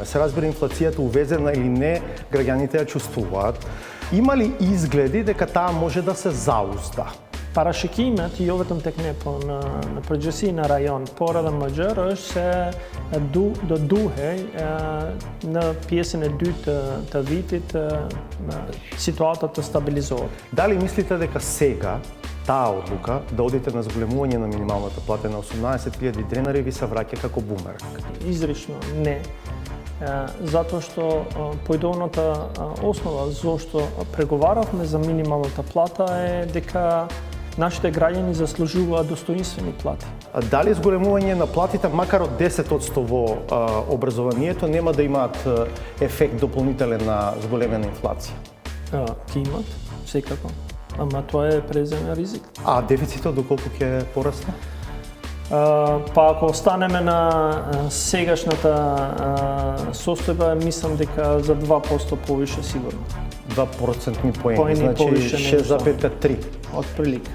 Се разбира инфлацијата увезена или не, граѓаните ја чувствуваат. Има ли изгледи дека таа може да се заузда? Parashikimet jovetëm tek ne, po në përgjithësi në rajon, por edhe më gjerë është se do duhej në pjesën e dytë të vitit situata të stabilizohet. Дали мислите дека сега таа одлука да одите на зголемување на минималната плата на 18.000 денари ви се враќа како бумеранг? Izrično ne. Zato što појдовната основа зошто преговаравме за минималната плата е дека нашите граѓани заслужуваат достоинствени плати. Дали зголемување на платите, макар од 10% во образованието, нема да имаат ефект дополнителен на зголемена инфлација? Ќе имат, секако. Ама тоа е презен ризик. А дефицитот доколку ќе порасне? Па ако останеме на сегашната состојба, мислам дека за 2% повише сигурно. 2% поени, Поени значи повише 6,3. Отприлика.